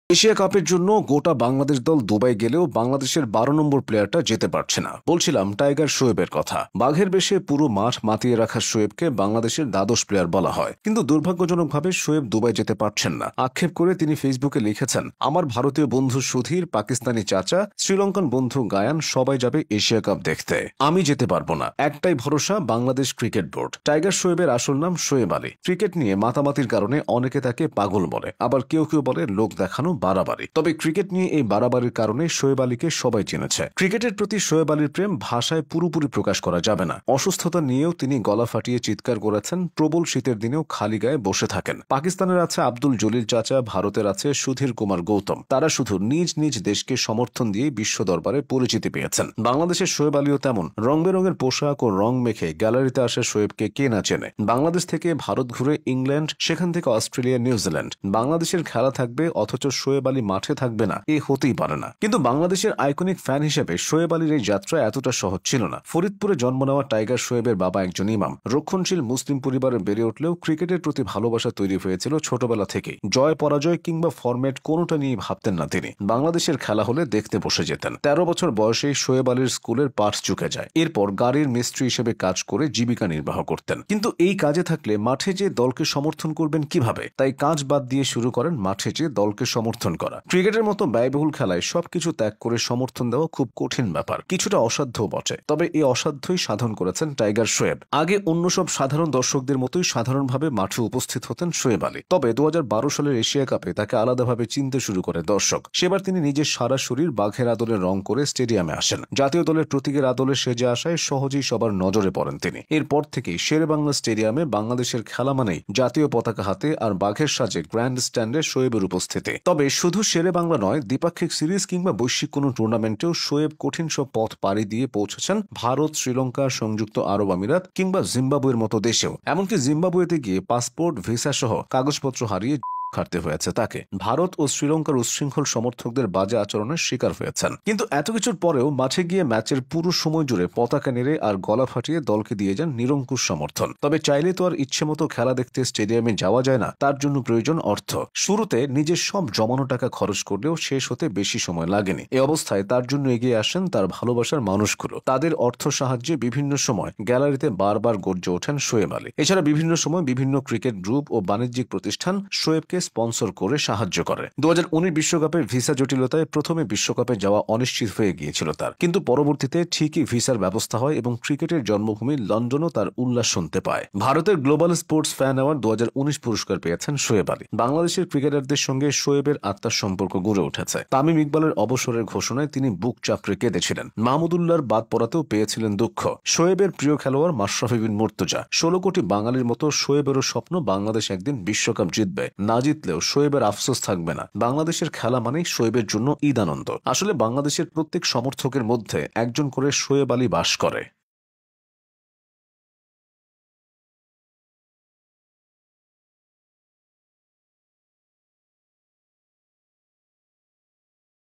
Asia কাপের জন্য গোটা বাংলাদেশ দল দুবাই গেলেও বাংলাদেশের ১২ নম্বর প্লেয়ারটা যেতে পারছে না। বলছিলাম টাইগার শোয়েবের কথা। বাঘের বেশে পুরো মাঠ মাতিয়ে রাখা শোয়েবকে বাংলাদেশের দ্বাদশ প্লেয়ার বলা হয়, কিন্তু দুর্ভাগ্যজনকভাবে শোয়েব দুবাই যেতে পারছেন না। আক্ষেপ করে তিনি ফেসবুকে লিখেছেন, আমার ভারতীয় বন্ধু সুধীর, পাকিস্তানি চাচা, শ্রীলঙ্কান বন্ধু গায়ান সবাই যাবে এশিয়া কাপ দেখতে, আমি যেতে পারবো না। একটাই ভরসা, বাংলাদেশ ক্রিকেট বোর্ড। টাইগার শোয়েবের আসল নাম শোয়েব আলী। ক্রিকেট নিয়ে মাতামাতির কারণে অনেকে তাকে পাগল বলে, আবার কেউ কেউ বলে লোক দেখানো বাড়াবাড়ি। তবে ক্রিকেট নিয়ে এই বাড়াবাড়ির কারণে শোয়েব আলীকে সবাই চিনেছে। ক্রিকেটের প্রতি শোয়েব আলীর প্রেম ভাষায় পুরোপুরি প্রকাশ করা যাবে না। অসুস্থতা নিয়েও তিনি গলা ফাটিয়ে চিৎকার করেছেন, প্রবল শীতের দিনেও খালি গায়ে বসে থাকেন। পাকিস্তানের আছে আব্দুল জলিল চাচা, ভারতের আছে সুধীর কুমার গৌতম। তারা শুধু নিজ নিজ দেশকে সমর্থন দিয়ে বিশ্ব দরবারে পরিচিতি পেয়েছেন। বাংলাদেশের শোয়েব আলীও তেমন। রং বেরঙের পোশাক ও রং মেখে গ্যালারিতে আসা শোয়েবকে কে না চেনে। বাংলাদেশ থেকে ভারত ঘুরে ইংল্যান্ড, সেখান থেকে অস্ট্রেলিয়া, নিউজিল্যান্ড। বাংলাদেশের খেলা থাকবে অথচ শোয়েব আলী মাঠে থাকবে না, এ হতেই পারে না। কিন্তু বাংলাদেশের আইকনিক ফ্যান হিসেবে শোয়েব আলীর এই যাত্রা এতটা সহজ ছিল না। ফরিদপুরে জন্ম নেওয়া টাইগার শোয়েবের বাবা একজন ইমাম। রক্ষণশীল মুসলিম পরিবারে বেড়ে উঠলেও ক্রিকেটের প্রতি ভালোবাসা তৈরি হয়েছিল ছোটবেলা থেকেই। জয় পরাজয় কিংবা ফরম্যাট কোনোটা নিয়ে ভাবতেন না তিনি। বাংলাদেশের খেলা হলে দেখতে বসে যেতেন। ১৩ বছর বয়সেই শোয়েব আলীর স্কুলের পাঠ চুকে যায়। এরপর গাড়ির মিস্ত্রি হিসেবে কাজ করে জীবিকা নির্বাহ করতেন। কিন্তু এই কাজে থাকলে মাঠে যে দলকে সমর্থন করবেন কিভাবে? তাই কাজ বাদ দিয়ে শুরু করেন মাঠে যে দলকে সমর্থন করা। ক্রিকেটের মতো ব্যয়বহুল খেলায় সবকিছু ত্যাগ করে সমর্থন দেওয়া খুব কঠিন ব্যাপার, কিছুটা অসাধ্য বটে। তবে এই অসাধ্যই সাধন করেছেন টাইগার শোয়েব। আগে অন্য সব সাধারণ দর্শকদের মতোই সাধারণভাবে মাঠে উপস্থিত হতেন শোয়েব আলী। তবে ২০১২ সালের এশিয়া কাপে তাকে আলাদাভাবে চিনতে শুরু করে দর্শক। সেবার তিনি নিজের সারা শরীর বাঘের আদলে রং করে স্টেডিয়ামে আসেন। জাতীয় দলের প্রতীকের আদলে সেজে আসায় সহজেই সবার নজরে পড়েন তিনি। এরপর থেকেই শেরেবাংলা স্টেডিয়ামে বাংলাদেশের খেলা মানেই জাতীয় পতাকা হাতে আর বাঘের সাজে গ্র্যান্ড স্ট্যান্ডে শোয়েবের উপস্থিতি। তবে শুধু শেরেবাংলা নয়, দ্বিপাক্ষিক সিরিজ কিংবা বৈশ্বিক কোনো টুর্নামেন্টেও শোয়েব কঠিন সব পথ পাড়ি দিয়ে পৌঁছেছেন ভারত, শ্রীলঙ্কা, সংযুক্ত আরব আমিরাত কিংবা জিম্বাবুয়ের মতো দেশেও। এমনকি জিম্বাবুয়েতে গিয়ে পাসপোর্ট, ভিসা সহ কাগজপত্র হারিয়ে খাটতে হয়েছে তাকে। ভারত ও শ্রীলঙ্কার উচ্ছৃঙ্খল সমর্থকদের বাজে আচরণের শিকার হয়েছেন। কিন্তু এত কিছুর পরেও মাঠে গিয়ে ম্যাচের পুরো সময় জুড়ে পতাকা নেড়ে আর গলা ফাটিয়ে দলকে দিয়ে যান নিরঙ্কুশ সমর্থন। তবে চাইলে তো আর ইচ্ছে মতো খেলা দেখতে স্টেডিয়ামে যাওয়া যায় না, তার জন্য প্রয়োজন অর্থ। শুরুতে নিজের সব জমানো টাকা খরচ করলেও শেষ হতে বেশি সময় লাগেনি। এ অবস্থায় তার জন্য এগিয়ে আসেন তার ভালোবাসার মানুষগুলো। তাদের অর্থ সাহায্যে বিভিন্ন সময় গ্যালারিতে বারবার গর্জে ওঠেন শোয়েব আলী। এছাড়া বিভিন্ন সময় বিভিন্ন ক্রিকেট গ্রুপ ও বাণিজ্যিক প্রতিষ্ঠান শোয়েবকে স্পন্সর করে সাহায্য করে। ২০১৯ বিশ্বকাপে ভিসা জটিলতায় প্রথমে বিশ্বকাপে যাওয়া অনিশ্চিত হয়ে গিয়েছিল তার, কিন্তু পরবর্তীতে ঠিকই ভিসার ব্যবস্থা হয় এবং ক্রিকেটের জন্মভূমি লন্ডনও তার উল্লাস শুনতে পায়। ভারতের গ্লোবাল স্পোর্টস ফ্যান অ্যাওয়ার্ড ২০১৯ পুরস্কার পেয়েছেন শোয়েব আলী। বাংলাদেশের ক্রিকেটারদের সঙ্গে শোয়েবের আত্মার সম্পর্ক গড়ে উঠেছে। তামিম ইকবালের অবসরের ঘোষণায় তিনি বুক চাপড়ে কেঁদেছিলেন। মাহমুদুল্লাহর বাদ পড়াতেও পেয়েছিলেন দুঃখ। শোয়েবের প্রিয় খেলোয়াড় মাশরাফি বিন মুর্তজা। ১৬ কোটি বাঙালির মতো শোয়েবেরও স্বপ্ন বাংলাদেশ একদিন বিশ্বকাপ জিতবে। না জিতলেও শোয়েবের আফসোস থাকবে না। বাংলাদেশের খেলা মানেই শোয়েবের জন্য ঈদ আনন্দ। আসলে বাংলাদেশের প্রত্যেক সমর্থকের মধ্যে একজন করে শোয়েব আলী বাস করে।